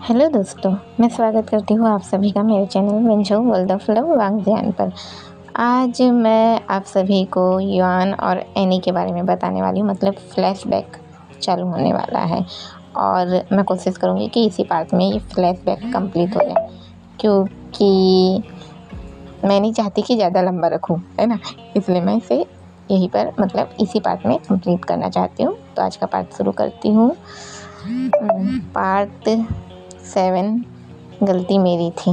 Hello दोस्तों, मैं स्वागत करती हूँ आप सभी का मेरे channel WinZO world of love वांगज्यान पर। आज मैं आप सभी को युआन और एनी के बारे में बताने वाली हूँ। मतलब फ्लैशबैक चालू होने वाला है और मैं कोशिश करूँगी कि इसी पार्ट में ये फ्लैशबैक कंप्लीट हो जाए, क्योंकि मैं नहीं चाहती कि ज़्यादा लंबा रखूँ, है ना। इसलिए मैं इसे यहीं पर मतलब इसी पार्ट में कंप्लीट करना चाहती हूँ। तो आज का पार्ट शुरू करती हूँ। पार्ट 7, गलती मेरी थी।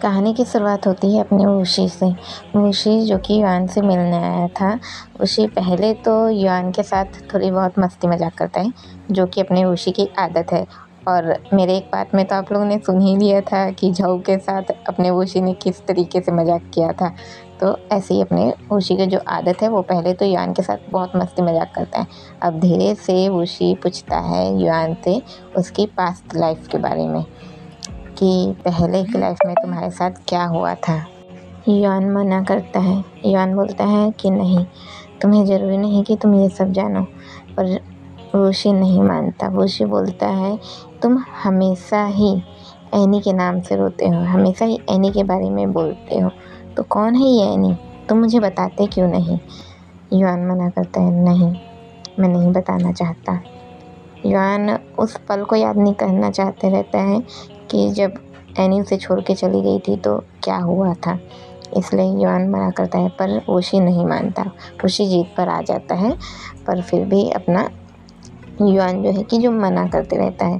कहानी की शुरुआत होती है अपने वुशी से। वुशी जो कि युआन से मिलने आया था। वुशी पहले तो युआन के साथ थोड़ी बहुत मस्ती मजाक करता है, जो कि अपने वुशी की आदत है। और मेरे एक पार्ट में तो आप लोगों ने सुन ही लिया था कि झाऊ के साथ अपने वुशी ने किस तरीके से मजाक किया था। तो ऐसे ही अपने वुशी की जो आदत है, वो पहले तो युआन के साथ बहुत मस्ती मजाक करता है। अब धीरे से वुशी पूछता है युआन से उसकी पास्ट लाइफ के बारे में, कि पहले की लाइफ में तुम्हारे साथ क्या हुआ था। युआन मना करता है। युआन बोलता है कि नहीं, तुम्हें ज़रूरी नहीं कि तुम ये सब जानो। पर वुशी नहीं मानता। वुशी बोलता है तुम हमेशा ही एनी के नाम से रोते हो, हमेशा ही एनी के बारे में बोलते हो। तो कौन है ये एनी, तुम मुझे बताते क्यों नहीं। युआन मना करता है, नहीं, मैं नहीं बताना चाहता। युआन उस पल को याद नहीं करना चाहते रहता है कि जब एनी उसे छोड़ के चली गई थी तो क्या हुआ था। इसलिए युआन मना करता है, पर वुशी नहीं मानता। वुशी जीत पर आ जाता है, पर फिर भी अपना युआन जो है कि जो मना करते रहता है।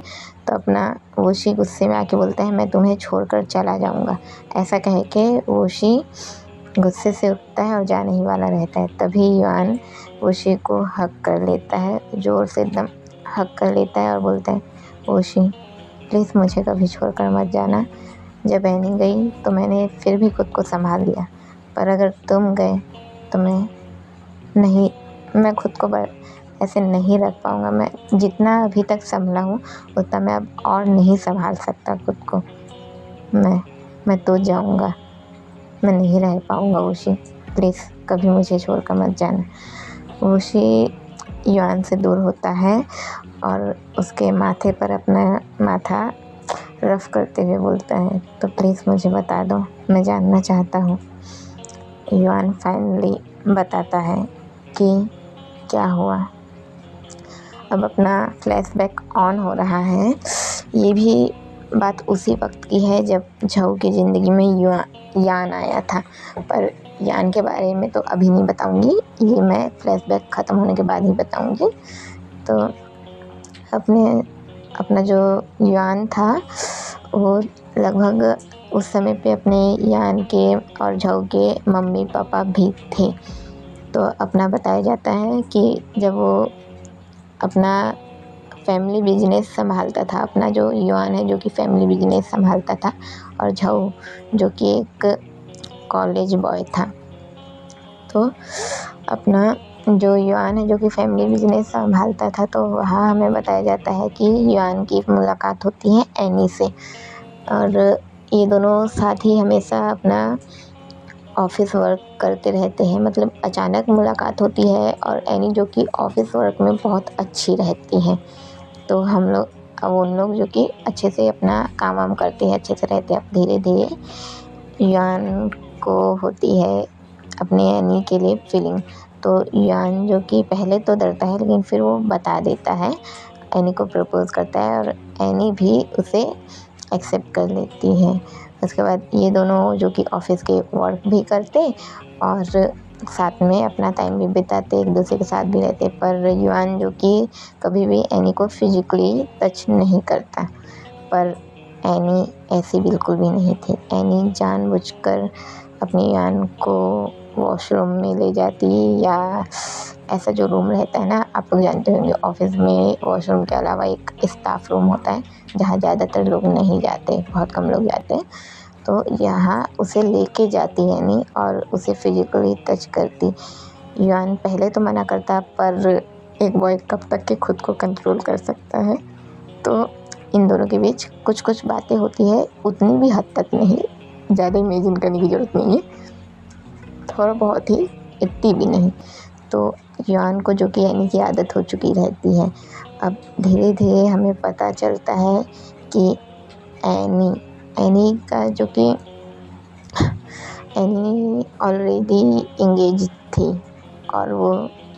तो अपना वुशी गुस्से में आके बोलता है, मैं तुम्हें छोड़कर चला जाऊंगा। ऐसा कह के वुशी गुस्से से उठता है और जाने ही वाला रहता है। तभी युआन वुशी को हक कर लेता है, जोर से एकदम हक कर लेता है और बोलता है, वुशी प्लीज़ मुझे कभी छोड़कर मत जाना। जब एनी गई तो मैंने फिर भी खुद को संभाल लिया, पर अगर तुम गए तो मैं खुद को ऐसे नहीं रख पाऊँगा। मैं जितना अभी तक संभला हूँ उतना मैं अब और नहीं संभाल सकता खुद को। मैं तो जाऊँगा, मैं नहीं रह पाऊँगा वुशी, प्लीज़ कभी मुझे छोड़कर मत जाना। वुशी युआन से दूर होता है और उसके माथे पर अपना माथा रफ करते हुए बोलता है, तो प्लीज़ मुझे बता दो, मैं जानना चाहता हूँ। युआन फाइनली बताता है कि क्या हुआ। अब अपना फ्लैशबैक ऑन हो रहा है। ये भी बात उसी वक्त की है जब झाऊ की ज़िंदगी में यान आया था, पर यान के बारे में तो अभी नहीं बताऊंगी, ये मैं फ्लैशबैक ख़त्म होने के बाद ही बताऊंगी। तो अपना जो यान था वो लगभग उस समय पे अपने यान के और झाऊ के मम्मी पापा भी थे। तो अपना बताया जाता है कि जब वो अपना फैमिली बिजनेस संभालता था, अपना जो युआन है जो कि फैमिली बिजनेस संभालता था, और झाऊ जो कि एक कॉलेज बॉय था। तो अपना जो युआन है जो कि फैमिली बिजनेस संभालता था, तो वहाँ हमें बताया जाता है कि युआन की मुलाकात होती है एनी से, और ये दोनों साथ ही हमेशा अपना ऑफिस वर्क करते रहते हैं। मतलब अचानक मुलाकात होती है और एनी जो कि ऑफिस वर्क में बहुत अच्छी रहती है। तो अब उन लोग जो कि अच्छे से अपना काम वाम करते हैं, अच्छे से रहते हैं। अब धीरे धीरे युआन को होती है अपने एनी के लिए फीलिंग। तो युआन जो कि पहले तो डरता है, लेकिन फिर वो बता देता है, एनी को प्रपोज करता है और एनी भी उसे एक्सेप्ट कर लेती है। उसके बाद ये दोनों जो कि ऑफिस के वर्क भी करते और साथ में अपना टाइम भी बिताते, एक दूसरे के साथ भी रहते। पर युआन जो कि कभी भी एनी को फिजिकली टच नहीं करता, पर एनी ऐसी बिल्कुल भी नहीं थी। एनी जानबूझकर अपने युआन को वॉशरूम में ले जाती, या ऐसा जो रूम रहता है ना, आप लोग जानते होंगे ऑफिस में वॉशरूम के अलावा एक स्टाफ रूम होता है जहाँ ज़्यादातर लोग नहीं जाते, बहुत कम लोग जाते हैं। तो यहाँ उसे लेके जाती है एनी और उसे फिजिकली टच करती। युआन पहले तो मना करता, पर एक बॉय कब तक के खुद को कंट्रोल कर सकता है। तो इन दोनों के बीच कुछ कुछ बातें होती है, उतनी भी हद तक नहीं, ज़्यादा इमेजिन करने की ज़रूरत नहीं है, थोड़ा बहुत ही, इतनी भी नहीं। तो युआन को जो कि एनी की आदत हो चुकी रहती है। अब धीरे धीरे हमें पता चलता है कि एनी एनी का जो कि एनी ऑलरेडी इंगेज थी और वो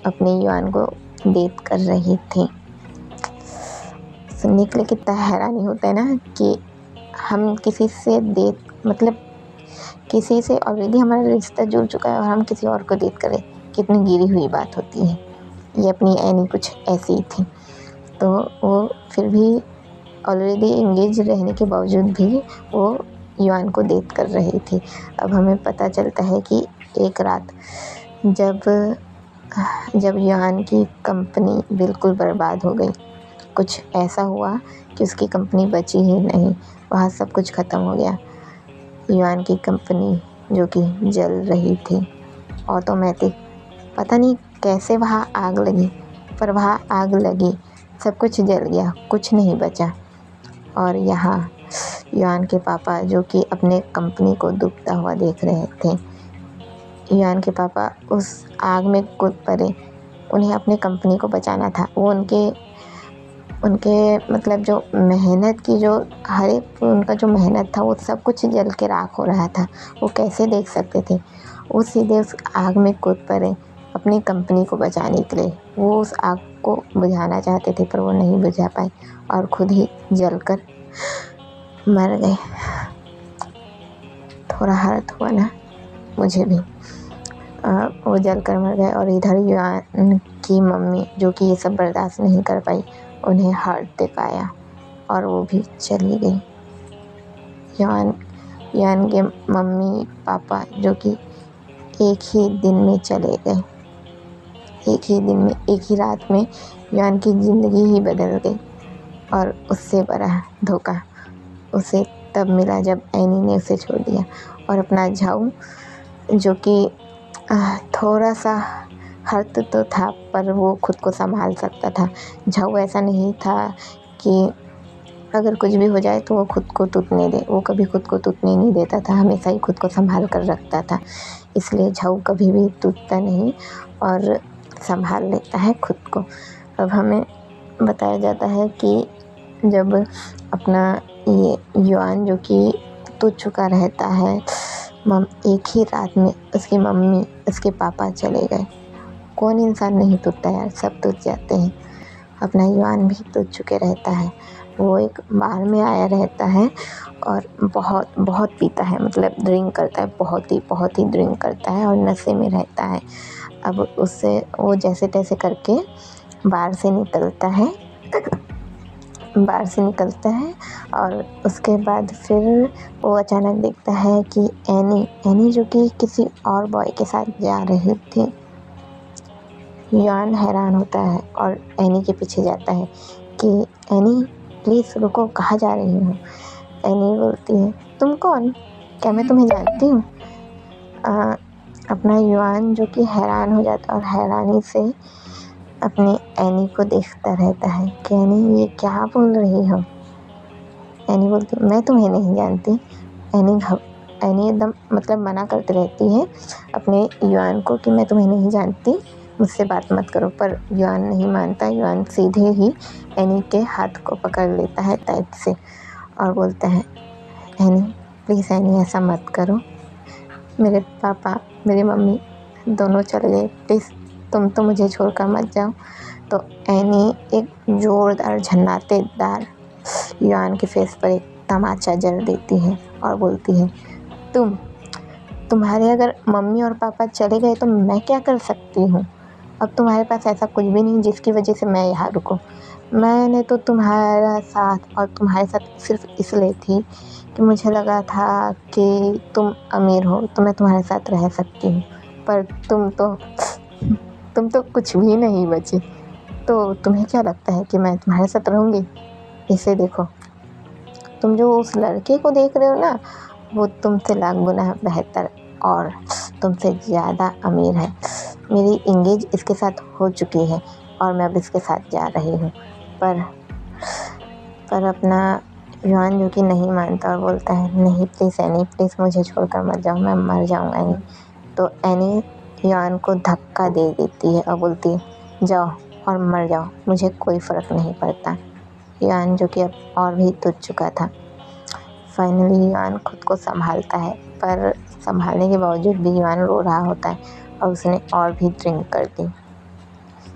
अपने युआन को डेट कर रही थी। सुनने के लिए कितना हैरानी होता है ना कि हम किसी से डेट मतलब किसी से ऑलरेडी हमारा रिश्ता जुड़ चुका है और हम किसी और को डेट करें, कितनी गिरी हुई बात होती है। ये अपनी एनी कुछ ऐसी ही थी। तो वो फिर भी ऑलरेडी इंगेज रहने के बावजूद भी वो युआन को डेट कर रही थी। अब हमें पता चलता है कि एक रात जब युआन की कंपनी बिल्कुल बर्बाद हो गई, कुछ ऐसा हुआ कि उसकी कंपनी बची ही नहीं, वहाँ सब कुछ ख़त्म हो गया। युआन की कंपनी जो कि जल रही थी ऑटोमेटिक, पता नहीं कैसे वहाँ आग लगी, पर वहाँ आग लगी, सब कुछ जल गया, कुछ नहीं बचा। और यहाँ युआन के पापा जो कि अपने कंपनी को डूबता हुआ देख रहे थे, युआन के पापा उस आग में कूद पड़े। उन्हें अपने कंपनी को बचाना था। वो उनके मतलब जो मेहनत की जो हर एक उनका जो मेहनत था वो सब कुछ जल के राख हो रहा था। वो कैसे देख सकते थे? वो सीधे उस आग में कूद पड़े अपनी कंपनी को बचाने के लिए। वो उस आग को बुझाना चाहते थे पर वो नहीं बुझा पाए और खुद ही जलकर मर गए। थोड़ा हर्ट हुआ ना मुझे भी। वो जलकर मर गए और इधर युआन की मम्मी जो कि ये सब बर्दाश्त नहीं कर पाई, उन्हें हार्ट अटैक आया और वो भी चली गई। युआन के मम्मी पापा जो कि एक ही दिन में चले गए, एक ही दिन में, एक ही रात में युआन की ज़िंदगी ही बदल गई। और उससे बड़ा धोखा उसे तब मिला जब एनी ने उसे छोड़ दिया और अपना झाऊ जो कि थोड़ा सा हर्ट तो था पर वो खुद को संभाल सकता था। झाऊ ऐसा नहीं था कि अगर कुछ भी हो जाए तो वो खुद को टूटने दे, वो कभी खुद को टूटने नहीं देता था, हमेशा ही खुद को संभाल कर रखता था। इसलिए झाऊ कभी भी टूटता नहीं और संभाल लेता है खुद को। अब हमें बताया जाता है कि जब अपना ये युआन जो कि टूट चुका रहता है, एक ही रात में उसकी मम्मी उसके पापा चले गए। कौन इंसान नहीं टूटता यार, सब टूट जाते हैं। अपना युआन भी टूट चुके रहता है। वो एक बार में आया रहता है और बहुत बहुत पीता है, मतलब ड्रिंक करता है, बहुत ही ड्रिंक करता है और नशे में रहता है। अब उससे वो जैसे तैसे करके बार से निकलता है और उसके बाद फिर वो अचानक देखता है कि एनी जो कि किसी और बॉय के साथ जा रही थी। युआन हैरान होता है और एनी के पीछे जाता है कि एनी प्लीज़ रुको, कहाँ जा रही हो? एनी बोलती है तुम कौन? क्या मैं तुम्हें जानती हूँ? अपना युआन जो कि हैरान हो जाता है और हैरानी से अपनी एनी को देखता रहता है कि एनी ये क्या बोल रही हो? एनी बोलती मैं तुम्हें नहीं जानती। एनी एकदम मतलब मना करती रहती है अपने युआन को कि मैं तुम्हें नहीं जानती, मुझसे बात मत करो। पर युआन नहीं मानता। युआन सीधे ही एनी के हाथ को पकड़ लेता है टाइट से और बोलता है एनी प्लीज़ एनी ऐसा मत करो, मेरे पापा मेरी मम्मी दोनों चले गए, प्लीज़ तुम तो मुझे छोड़कर मत जाओ। तो एनी एक ज़ोरदार झन्नाटेदार युआन के फेस पर एक तमाचा जड़ देती है और बोलती है तुम्हारे अगर मम्मी और पापा चले गए तो मैं क्या कर सकती हूँ? अब तुम्हारे पास ऐसा कुछ भी नहीं जिसकी वजह से मैं यहाँ रुकूँ। मैंने तो तुम्हारा साथ और तुम्हारे साथ सिर्फ इसलिए थी कि मुझे लगा था कि तुम अमीर हो तो मैं तुम्हारे साथ रह सकती हूँ, पर तुम तो कुछ भी नहीं बची। तो तुम्हें क्या लगता है कि मैं तुम्हारे साथ रहूँगी? इसे देखो, तुम जो उस लड़के को देख रहे हो ना, वो तुमसे लाख गुना बेहतर और तुमसे ज़्यादा अमीर है। मेरी इंगेज इसके साथ हो चुकी है और मैं अब इसके साथ जा रही हूँ। पर अपना युआन जो कि नहीं मानता और बोलता है नहीं प्लीज़ एनी, प्लीज़ मुझे छोड़कर मत जाओ, मैं मर जाऊँगा एनी। तो एनी युआन को धक्का दे देती है और बोलती है जाओ और मर जाओ, मुझे कोई फ़र्क नहीं पड़ता। युआन जो कि अब और भी टूट चुका था फाइनली युआन खुद को संभालता है, पर संभालने के बावजूद भी युआन रो रहा होता है और उसने और भी ड्रिंक कर दी।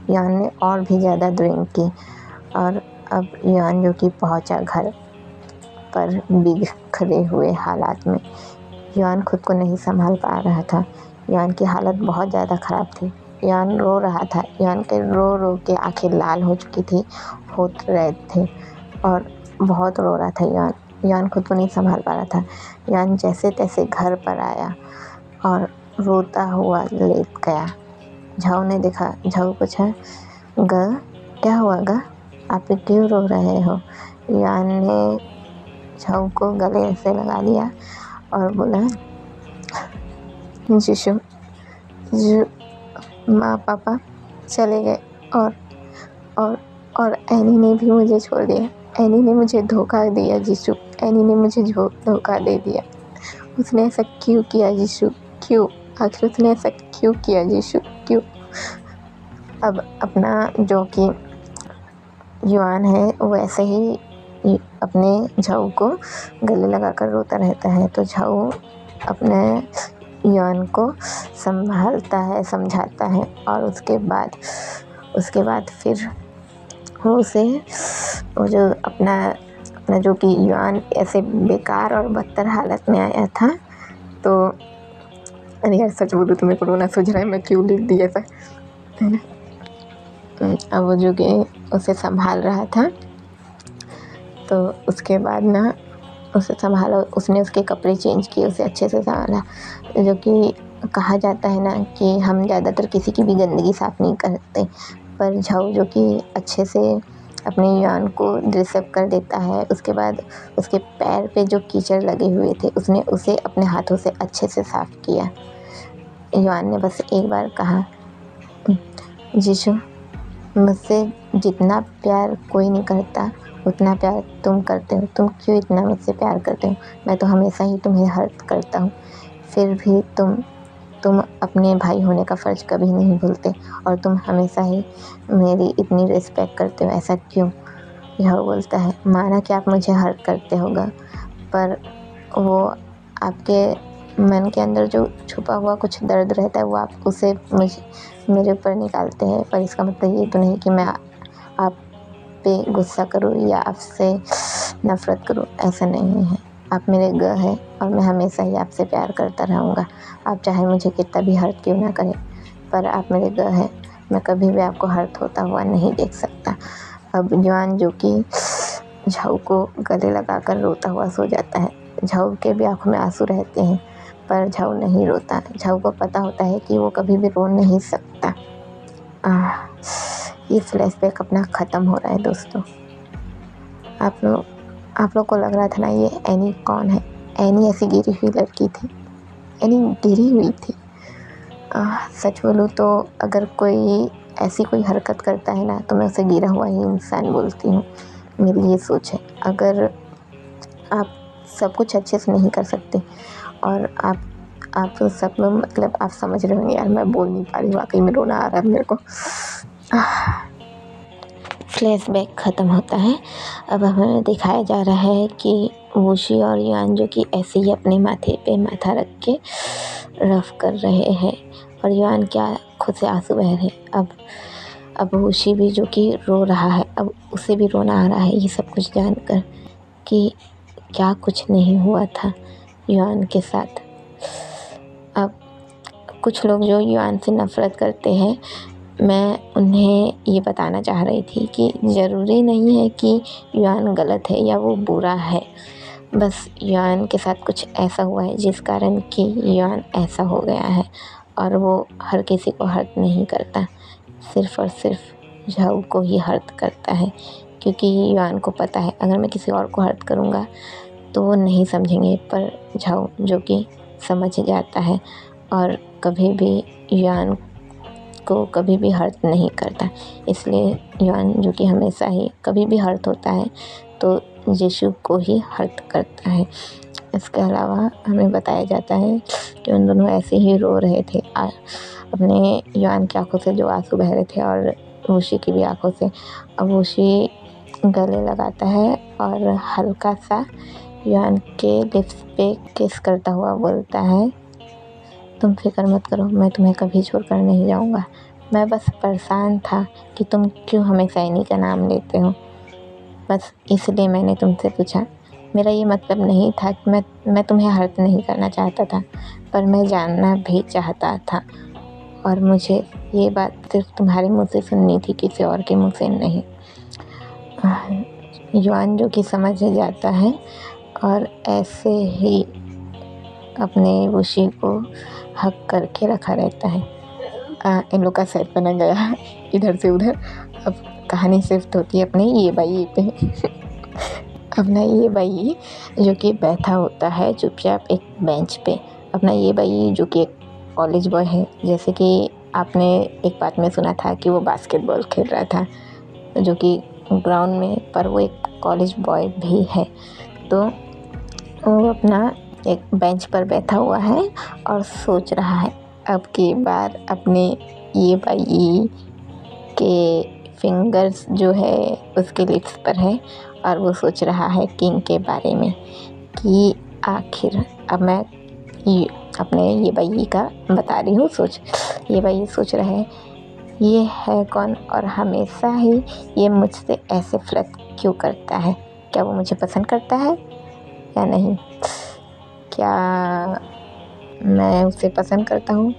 युआन ने और भी ज़्यादा ड्रिंक की और अब युआन जो कि पहुंचा घर पर बिखरे हुए हालात में। युआन खुद को नहीं संभाल पा रहा था। युआन की हालत बहुत ज़्यादा ख़राब थी। युआन रो रहा था। युआन के रो रो के आंखें लाल हो चुकी थी, होठ रेड थे और बहुत रो रहा था युआन। युआन खुद को नहीं संभाल पा रहा था। युआन जैसे तैसे घर पर आया और रोता हुआ लेट गया। झाऊ ने देखा। झाऊ पूछा, ग क्या हुआ ग, आप क्यों रो रहे हो? युआन ने झाऊ को गले से लगा लिया और बोला, जिशु, माँ पापा चले गए और एनी ने भी मुझे छोड़ दिया। एनी ने मुझे धोखा दिया जिशु। एनी ने मुझे धोखा दे दिया। उसने ऐसा क्यों किया जिशु? क्यों? आखिर उसने ऐसा क्यों किया जिशु? क्यों? अब अपना जो कि युआन है वो ऐसे ही अपने झाऊ को गले लगाकर रोता रहता है। तो झाऊ अपने युआन को संभालता है, समझाता है और उसके बाद फिर वो उसे वो जो अपना जो कि युआन ऐसे बेकार और बदतर हालत में आया था। तो अरे यार सच बोलूँ तो मेरे को रोना सूझ रहा है, मैं क्यों लिख दी ऐसा, है ना। अब वो जो कि उसे संभाल रहा था तो उसके बाद ना उसे संभाला, उसने उसके कपड़े चेंज किए, उसे अच्छे से संभाला। जो कि कहा जाता है ना कि हम ज़्यादातर किसी की भी गंदगी साफ़ नहीं करते, पर झाऊ जो कि अच्छे से अपने युआन को ड्रेसअप कर देता है। उसके बाद उसके पैर पे जो कीचड़ लगे हुए थे उसने उसे अपने हाथों से अच्छे से साफ़ किया। युआन ने बस एक बार कहा, जिशु, मुझसे जितना प्यार कोई नहीं करता उतना प्यार तुम करते हो। तुम क्यों इतना मुझसे प्यार करते हो? मैं तो हमेशा ही तुम्हें हर्ट करता हूँ, फिर भी तुम अपने भाई होने का फ़र्ज़ कभी नहीं भूलते और तुम हमेशा ही मेरी इतनी रिस्पेक्ट करते हो। ऐसा क्यों? यह बोलता है, माना कि आप मुझे हर्ट करते होगा, पर वो आपके मन के अंदर जो छुपा हुआ कुछ दर्द रहता है वो आप उसे मेरे ऊपर निकालते हैं। पर इसका मतलब ये तो नहीं कि मैं आप पे गुस्सा करूँ या आपसे नफ़रत करूँ, ऐसा नहीं है। आप मेरे ग हैं और मैं हमेशा ही आपसे प्यार करता रहूँगा। आप चाहे मुझे कितना भी हर्ट क्यों ना करें, पर आप मेरे ग हैं। मैं कभी भी आपको हर्ट होता हुआ नहीं देख सकता। अब युआन जो कि झाऊ को गले लगाकर रोता हुआ सो जाता है। झाऊ के भी आँखों में आंसू रहते हैं, पर झाऊ नहीं रोता। झाऊ को पता होता है कि वो कभी भी रो नहीं सकता। ये फ्लैशबैक अपना ख़त्म हो रहा है दोस्तों। आप लोग को लग रहा था ना ये एनी कौन है? एनी ऐसी गिरी हुई लड़की थी। एनी गिरी हुई थी। सच बोलूँ तो अगर कोई ऐसी कोई हरकत करता है ना तो मैं उसे गिरा हुआ ही इंसान बोलती हूँ। मेरी ये सोच है। अगर आप सब कुछ अच्छे से नहीं कर सकते और आप सब मतलब आप समझ रहे होंगे यार, मैं बोल नहीं पा रही, वाकई में रोना आ रहा है मेरे को। फ्लैशबैक ख़त्म होता है। अब हमें दिखाया जा रहा है कि वुशी और युआन जो कि ऐसे ही अपने माथे पे माथा रख के रफ कर रहे हैं और युआन क्या खुद से आंसू बह रहे। अब वुशी भी जो कि रो रहा है, अब उसे भी रोना आ रहा है ये सब कुछ जानकर कि क्या कुछ नहीं हुआ था युआन के साथ। अब कुछ लोग जो युआन से नफ़रत करते हैं, मैं उन्हें ये बताना चाह रही थी कि ज़रूरी नहीं है कि युआन गलत है या वो बुरा है। बस युआन के साथ कुछ ऐसा हुआ है जिस कारण कि युआन ऐसा हो गया है और वो हर किसी को हर्ट नहीं करता, सिर्फ़ और सिर्फ झाऊ को ही हर्ट करता है। क्योंकि युआन को पता है अगर मैं किसी और को हर्ट करूँगा तो वो नहीं समझेंगे, पर झाऊ जो कि समझ जाता है और कभी भी युआन को कभी भी हर्ट नहीं करता। इसलिए युआन जो कि हमेशा ही कभी भी हर्ट होता है तो जिशु को ही हर्ट करता है। इसके अलावा हमें बताया जाता है कि उन दोनों ऐसे ही रो रहे थे, अपने युआन की आंखों से जो आंसू बह रहे थे और वुशी की भी आंखों से। अब वुशी गले लगाता है और हल्का सा युआन के लिप्स पे किस करता हुआ बोलता है, तुम फिक्र मत करो, मैं तुम्हें कभी छोड़कर नहीं जाऊंगा। मैं बस परेशान था कि तुम क्यों हमेशा इन्हीं का नाम लेते हो, बस इसलिए मैंने तुमसे पूछा। मेरा ये मतलब नहीं था कि मैं तुम्हें हर्ट नहीं करना चाहता था, पर मैं जानना भी चाहता था और मुझे ये बात सिर्फ तुम्हारे मुँह से सुननी थी, किसी और के मुँह से नहीं। युआन जो कि समझ जाता है और ऐसे ही अपने वुशी को हक करके रखा रहता है। इन लोग का सेट बना गया इधर से उधर। अब कहानी शिफ्ट होती है अपने ये बाई पे। अपना ये बाई जो कि बैठा होता है चुपचाप एक बेंच पे। अपना ये बाई जो कि एक कॉलेज बॉय है, जैसे कि आपने एक बात में सुना था कि वो बास्केटबॉल खेल रहा था जो कि ग्राउंड में, पर वो एक कॉलेज बॉय भी है। तो वो अपना एक बेंच पर बैठा हुआ है और सोच रहा है। अब की बार अपने ये बाई के फिंगर्स जो है उसके लिप्स पर है और वो सोच रहा है किंग के बारे में कि आखिर अब मैं ये अपने ये बाई का बता रही हूँ सोच। ये बाई सोच रहा है ये है कौन और हमेशा ही ये मुझसे ऐसे फ्लर्ट क्यों करता है, क्या वो मुझे पसंद करता है या नहीं, क्या मैं उसे पसंद करता हूँ।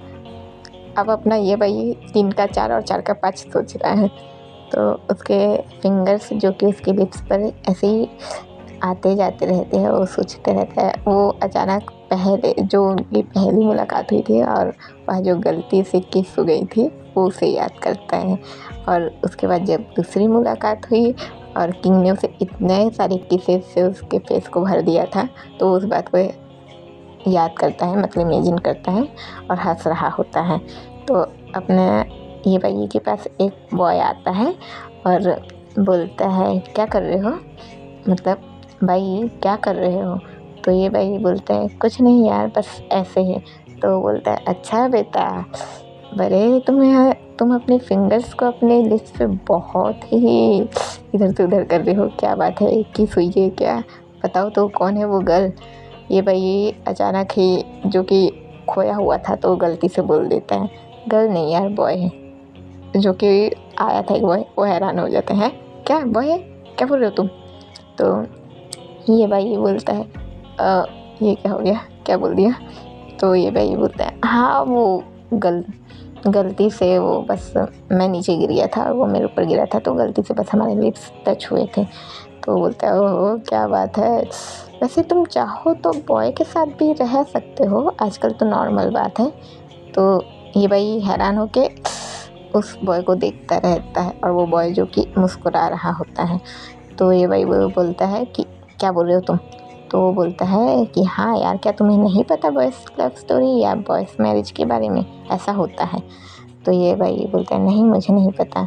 अब अपना ये भाई 3 का 4 और 4 का 5 सोच रहा है। तो उसके फिंगर्स जो कि उसके लिप्स पर ऐसे ही आते जाते रहते हैं, वो सोचते रहता है। वो अचानक पहले जो उनकी पहली मुलाकात हुई थी और वह जो गलती से किस हो गई थी वो उसे याद करता है। और उसके बाद जब दूसरी मुलाकात हुई और किंग ने उसे इतने सारे किसेस से उसके फेस को भर दिया था, तो उस बात को याद करता है, मतलब इमेजिन करता है और हंस रहा होता है। तो अपने ये भाई के पास एक बॉय आता है और बोलता है क्या कर रहे हो, मतलब भाई क्या कर रहे हो। तो ये भाई बोलता है कुछ नहीं यार, बस ऐसे ही। तो बोलता है अच्छा बेटा, बड़े तुम अपने फिंगर्स को अपने लिप्स पे बहुत ही इधर से उधर कर रहे हो, क्या बात है, किस हुई है क्या, बताओ तो कौन है वो गर्ल। ये भाई अचानक ही जो कि खोया हुआ था तो गलती से बोल देता है गर्ल नहीं यार बॉय है। जो कि आया था एक बॉय, वो हैरान हो जाते हैं क्या बॉय है, क्या बोल रहे हो तुम। तो ये भाई बोलता है ये क्या हो गया, क्या बोल दिया। तो ये भाई बोलता है हाँ वो गलती से वो बस मैं नीचे गिर गया था और वो मेरे ऊपर गिरा था, तो गलती से बस हमारे लिप्स टच हुए थे। तो बोलता है ओह क्या बात है, वैसे तुम चाहो तो बॉय के साथ भी रह सकते हो, आजकल तो नॉर्मल बात है। तो ये भाई हैरान होके उस बॉय को देखता रहता है और वो बॉय जो कि मुस्कुरा रहा होता है। तो ये भाई वो बोलता है कि क्या बोल रहे हो तुम। तो वो बोलता है कि हाँ यार क्या तुम्हें नहीं पता बॉयज़ लव स्टोरी या बॉयज़ मैरिज के बारे में, ऐसा होता है। तो ये भाई बोलता है नहीं मुझे नहीं पता।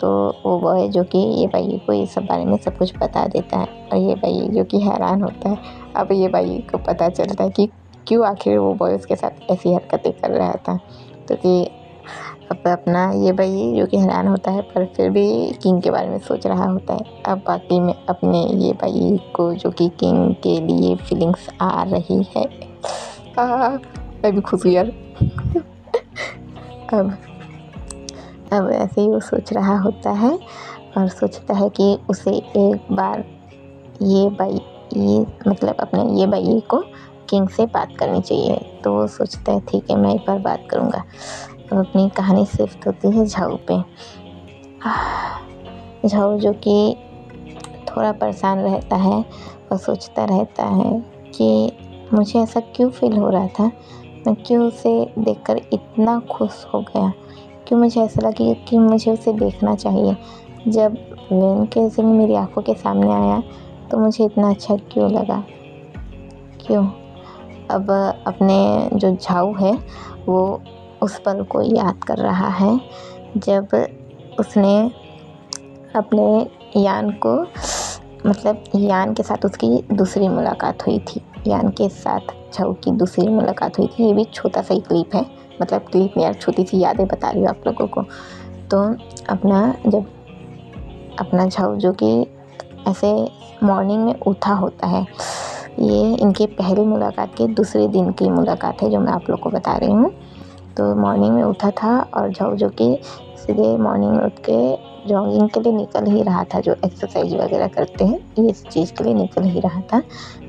तो वो बॉय जो कि ये भाई को ये सब बारे में सब कुछ बता देता है और ये भाई जो कि हैरान होता है। अब ये भाई को पता चलता है कि क्यों आखिर वो बॉय उसके साथ ऐसी हरकतें कर रहा था। तो कि अब अपना ये भाई जो कि हैरान होता है पर फिर भी किंग के बारे में सोच रहा होता है। अब बाकी में अपने ये भाई को जो कि किंग के लिए फीलिंग्स आ रही है। मैं भी खुश हूँ यार। अब ऐसे ही वो सोच रहा होता है और सोचता है कि उसे एक बार ये मतलब अपने ये भाई को किंग से बात करनी चाहिए। तो वो सोचता है ठीक है मैं एक बार बात करूँगा। अब अपनी कहानी शिफ्ट होती है झाऊ पे। झाऊ जो कि थोड़ा परेशान रहता है और सोचता रहता है कि मुझे ऐसा क्यों फील हो रहा था, मैं क्यों उसे देखकर इतना खुश हो गया, क्यों मुझे ऐसा लगा कि मुझे उसे देखना चाहिए। जब वेन के सिंह मेरी आंखों के सामने आया तो मुझे इतना अच्छा क्यों लगा, क्यों। अब अपने जो झाऊ है वो उस पल को याद कर रहा है जब उसने अपने यान को, मतलब यान के साथ उसकी दूसरी मुलाकात हुई थी। यान के साथ झाऊ की दूसरी मुलाकात हुई थी। ये भी छोटा सा ही क्लिप है, मतलब क्लिप में यार छोटी सी यादें बता रही हूँ आप लोगों को। तो जब अपना झाऊ जो कि ऐसे मॉर्निंग में उठा होता है ये इनके पहली मुलाकात के दूसरे दिन की मुलाकात है जो मैं आप लोग को बता रही हूँ। तो मॉर्निंग में उठा था और जो कि सीधे मॉर्निंग में उठ के जॉगिंग के लिए निकल ही रहा था, जो एक्सरसाइज वगैरह करते हैं इस चीज़ के लिए निकल ही रहा था।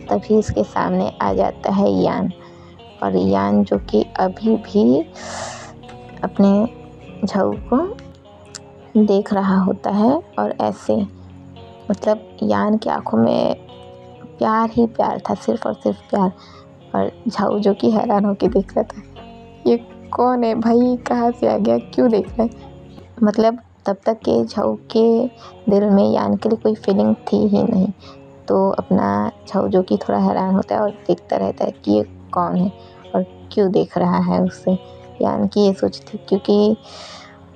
तभी इसके सामने आ जाता है यान, और यान जो कि अभी भी अपने झाऊ को देख रहा होता है, और ऐसे मतलब यान की आंखों में प्यार ही प्यार था, सिर्फ और सिर्फ प्यार। और झाऊ जो कि हैरान होकर देख रहा था, ये कौन है भाई, कहाँ से आ गया, क्यों देख रहा है। मतलब तब तक के झाऊ के दिल में यान के लिए कोई फीलिंग थी ही नहीं। तो अपना झाऊ जो कि थोड़ा हैरान होता है और देखता रहता है कि ये कौन है और क्यों देख रहा है उससे। यान की ये सोच थी, क्योंकि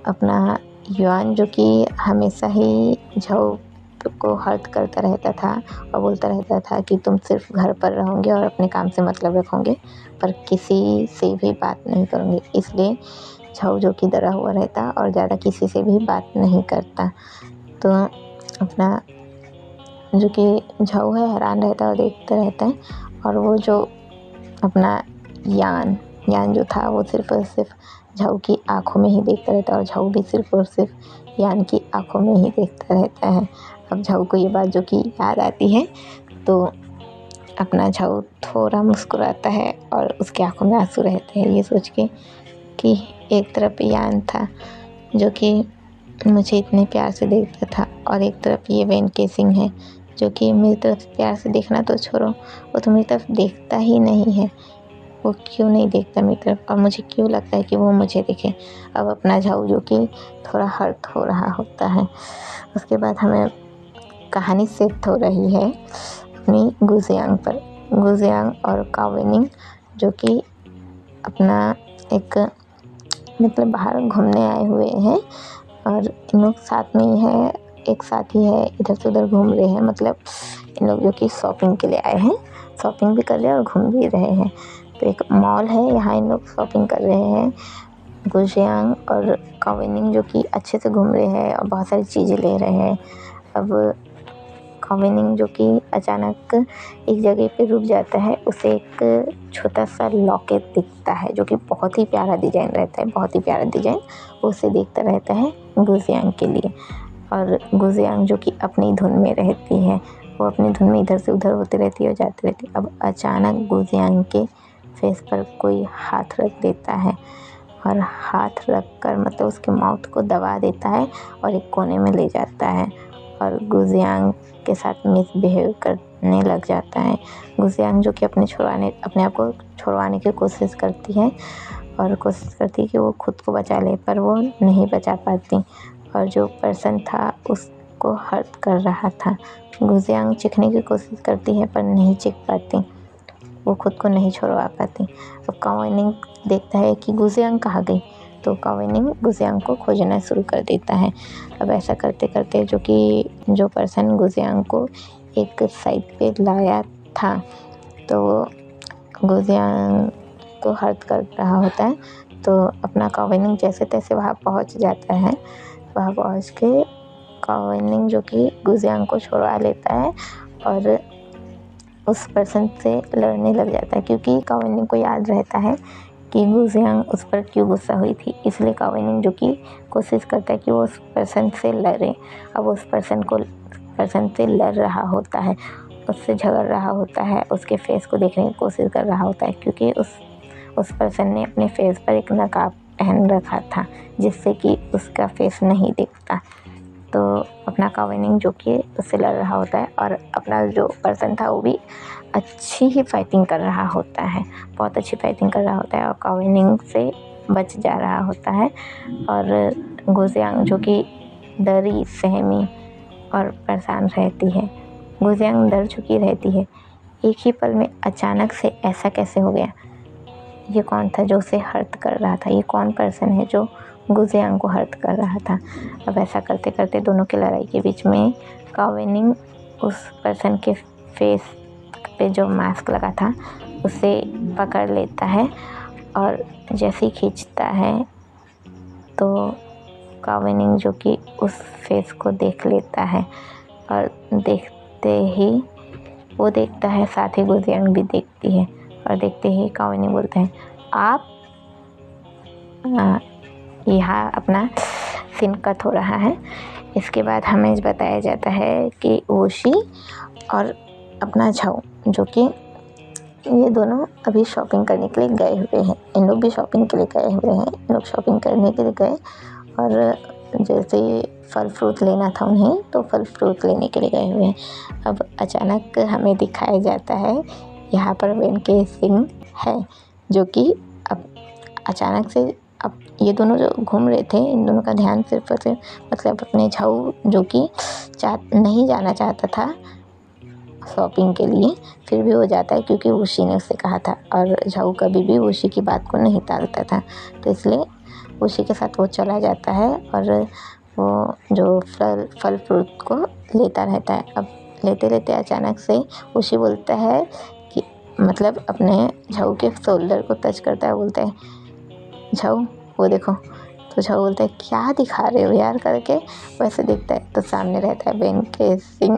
अपना युआन जो कि हमेशा ही झाऊ को हर्ट करता रहता था और बोलता रहता था कि तुम सिर्फ घर पर रहोगे और अपने काम से मतलब रखोगे, पर किसी से भी बात नहीं करोगे। इसलिए झाऊ जो कि डरा हुआ रहता और ज़्यादा किसी से भी बात नहीं करता। तो अपना जो कि झाऊ है हैरान रहता है और देखते रहता है, और वो जो अपना यान जो था वो सिर्फ और सिर्फ झाऊ की आंखों में ही देखता रहता है, और झाऊ भी सिर्फ और सिर्फ यान की आंखों में ही देखता रहता है। अब झाऊ को ये बात जो कि याद आती है, तो अपना झाऊ थोड़ा मुस्कुराता है और उसकी आंखों में आंसू रहते हैं, ये सोच के कि एक तरफ यान था जो कि मुझे इतने प्यार से देखता था, और एक तरफ ये वेन केसिंग है जो कि मेरी तरफ प्यार से देखना तो छोड़ो, वो तो मेरी तरफ देखता ही नहीं है। वो क्यों नहीं देखता मेरी तरफ, और मुझे क्यों लगता है कि वो मुझे देखे। अब अपना झाऊ जो कि थोड़ा हर्ट हो रहा होता है। उसके बाद हमें कहानी सेट हो रही है अपनी गुजियांग पर। गुजियांग और कावेनिंग जो कि अपना एक मतलब बाहर घूमने आए हुए हैं, और इन लोग साथ में ही है, एक साथ ही है, इधर से उधर घूम रहे हैं। मतलब इन लोग जो कि शॉपिंग के लिए आए हैं, शॉपिंग भी कर रहे हैं और घूम भी रहे हैं। तो एक मॉल है, यहाँ इन लोग शॉपिंग कर रहे हैं। गुजियांग और कावेनिंग जो कि अच्छे से घूम रहे हैं और बहुत सारी चीज़ें ले रहे हैं। अब कावेनिंग जो कि अचानक एक जगह पे रुक जाता है, उसे एक छोटा सा लॉकेट दिखता है जो कि बहुत ही प्यारा डिजाइन रहता है, बहुत ही प्यारा डिजाइन। उसे देखता रहता है गुजियांग के लिए, और गुजियांग जो कि अपनी धुन में रहती है, वो अपनी धुन में इधर से उधर होती रहती है और जाती रहती है। अब अचानक गुजियांग के फेस पर कोई हाथ रख देता है, और हाथ रख कर मतलब उसके माउथ को दबा देता है और एक कोने में ले जाता है, और गुजियांग के साथ मिसबिहेव करने लग जाता है। गुजियांग जो कि अपने आप को छुड़वाने की कोशिश करती है, और कोशिश करती है कि वो खुद को बचा ले, पर वो नहीं बचा पाती, और जो पर्सन था उसको हर्ट कर रहा था। गुजियांग चीखने की कोशिश करती है पर नहीं चीख पाती, वो खुद को नहीं छुड़वा पाती। अब कावेनिंग देखता है कि गुजियांग कहाँ गई, तो कावेनिंग गुजियांग को खोजना शुरू कर देता है। अब ऐसा करते करते जो पर्सन गुजियांग को एक साइड पे लाया था, तो वो गुजियांग को हर्ट कर रहा होता है। तो अपना कावेनिंग जैसे तैसे वहाँ पहुँच जाता है। वहाँ पहुँच के कावेनिंग जो कि गुजियांग को छुड़वा लेता है और उस पर्सन से लड़ने लग जाता है, क्योंकि कावेनिंग को याद रहता है कि गुजियांग उस पर क्यों गुस्सा हुई थी। इसलिए कावेनिंग जो कि कोशिश करता है कि वो उस पर्सन से लड़े। अब उस पर्सन से लड़ रहा होता है, उससे झगड़ रहा होता है, उसके फेस को देखने की कोशिश कर रहा होता है, क्योंकि उस पर्सन ने अपने फेस पर एक नकाब पहन रखा था जिससे कि उसका फेस नहीं दिखता। तो अपना कावेनिंग जो कि उससे लड़ रहा होता है, और अपना जो पर्सन था वो भी अच्छी ही फाइटिंग कर रहा होता है, बहुत अच्छी फाइटिंग कर रहा होता है, और कावेनिंग से बच जा रहा होता है। और गुजियांग जो कि डरी सहमी और परेशान रहती है। गुजियांग डर चुकी रहती है, एक ही पल में अचानक से ऐसा कैसे हो गया, ये कौन था जो उसे हर्ट कर रहा था, ये कौन पर्सन है जो गुजियांग को हर्ट कर रहा था। अब ऐसा करते करते दोनों की लड़ाई के बीच में कावेनिंग उस पर्सन के फेस पे जो मास्क लगा था उसे पकड़ लेता है, और जैसे ही खींचता है तो कावेनिंग जो कि उस फेस को देख लेता है, और देखते ही वो देखता है, साथ ही गुजियांग भी देखती है और देखते ही काओनी बोलते हैं आप यहाँ अपना सीन कट हो रहा है। इसके बाद हमें बताया जाता है कि ओशी और अपना झाओ जो कि ये दोनों अभी शॉपिंग करने के लिए गए हुए हैं। इन लोग भी शॉपिंग के लिए गए हुए हैं। इन लोग शॉपिंग करने के लिए गए और जैसे फल फ्रूट लेना था उन्हें, तो फल फ्रूट लेने के लिए गए हुए हैं। अब अचानक हमें दिखाया जाता है यहाँ पर वेन के सिंह है जो कि अब अचानक से अब ये दोनों जो घूम रहे थे, इन दोनों का ध्यान सिर्फ मतलब अपने झाऊ जो कि नहीं जाना चाहता था शॉपिंग के लिए, फिर भी हो जाता है क्योंकि उसी ने उससे कहा था और झाऊ कभी भी उसी की बात को नहीं टालता था, तो इसलिए उसी के साथ वो चला जाता है और वो जो फल फ्रूट को लेता रहता है। अब लेते लेते अचानक से उसी बोलता है कि मतलब अपने झाऊ के शोल्डर को टच करता है, बोलता है झाऊ वो देखो। तो झाऊ बोलता है क्या दिखा रहे हो यार करके, वैसे देखता है तो सामने रहता है वेन के सिंह।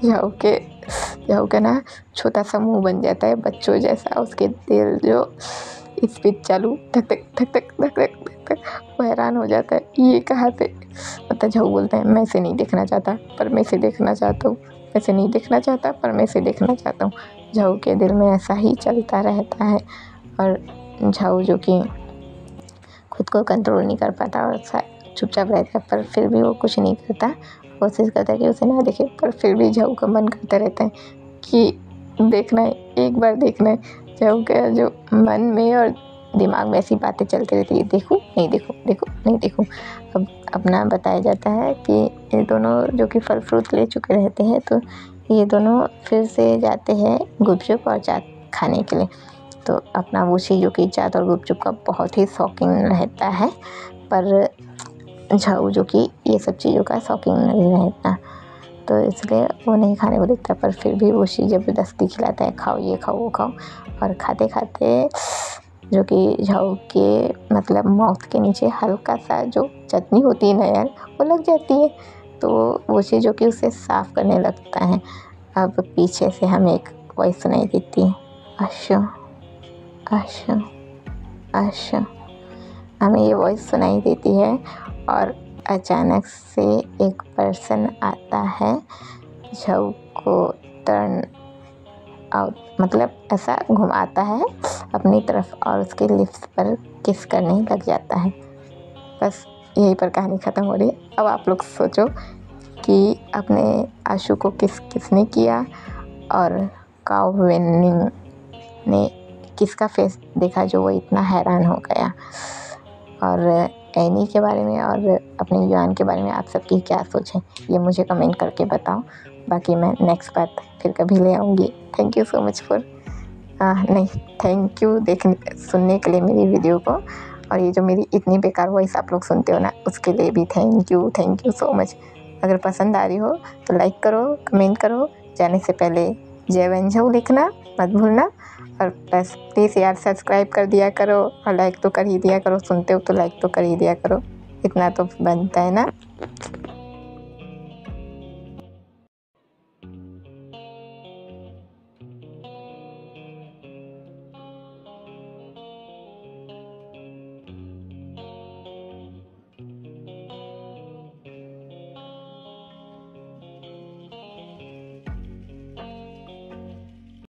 झाऊ का ना छोटा सा मुंह बन जाता है बच्चों जैसा, उसके दिल जो स्पीड चालू धक धक धक धक धक धक धक धक, वो हैरान हो जाता है ये कहाँ से। मतलब झाऊ बोलता है मैं इसे नहीं देखना चाहता पर मैं इसे देखना चाहता हूँ, मैं इसे नहीं देखना चाहता पर मैं इसे देखना चाहता हूँ। झाऊ के दिल में ऐसा ही चलता रहता है और झाऊ जो कि खुद को कंट्रोल नहीं कर पाता और चुपचाप रहता है, पर फिर भी वो कुछ नहीं करता, कोशिश करता है कि उसे ना देखे, पर फिर भी झाऊ का मन करता रहता है कि देखना है, एक बार देखना है। झाऊ का जो मन में और दिमाग में ऐसी बातें चलती रहती है, देखूं नहीं देखूं, देखूं नहीं देखूं। अब अपना बताया जाता है कि ये दोनों जो कि फल फ्रूट ले चुके रहते हैं, तो ये दोनों फिर से जाते हैं गुपचुप और चाट खाने के लिए। तो अपना वुशी जो कि चाट और गुपचुप का बहुत ही शौकीन रहता है, पर झाऊ जो कि ये सब चीज़ों का शौकीन नहीं रहता, तो इसलिए वो नहीं खाने को देता, पर फिर भी वुशी ज़बरदस्ती खिलाता है खाओ ये खाओ वो खाओ। और खाते खाते जो कि झाऊ के मतलब माउथ के नीचे हल्का सा जो चटनी होती है ना यार, वो लग जाती है, तो वुशी जो कि उसे साफ़ करने लगता है। अब पीछे से हमें एक वॉइस सुनाई देती है, अच्छा अच्छा अच्छा। हमें ये वॉइस सुनाई देती है और अचानक से एक पर्सन आता है, झाऊ को टर्न आउट मतलब ऐसा घुमाता है अपनी तरफ और उसके लिप्स पर किस करने लग जाता है। बस यहीं पर कहानी ख़त्म हो रही है। अब आप लोग सोचो कि अपने आशु को किसने किया और काओ वेनिंग ने किसका फेस देखा जो वो इतना हैरान हो गया। और एनी के बारे में और अपने युआन के बारे में आप सबकी क्या सोच है, ये मुझे कमेंट करके बताओ। बाकी मैं नेक्स्ट बात फिर कभी ले आऊँगी। Thank you so much for नहीं थैंक यू सुनने के लिए मेरी वीडियो को, और ये जो मेरी इतनी बेकार वॉइस आप लोग सुनते हो ना, उसके लिए भी थैंक यू सो मच। अगर पसंद आ रही हो तो लाइक करो, कमेंट करो, जाने से पहले जय वंझऊ लिखना मत भूलना, और बस प्लीज़ यार सब्सक्राइब कर दिया करो और लाइक तो कर ही दिया करो, सुनते हो तो लाइक तो कर ही दिया करो, इतना तो बनता है ना।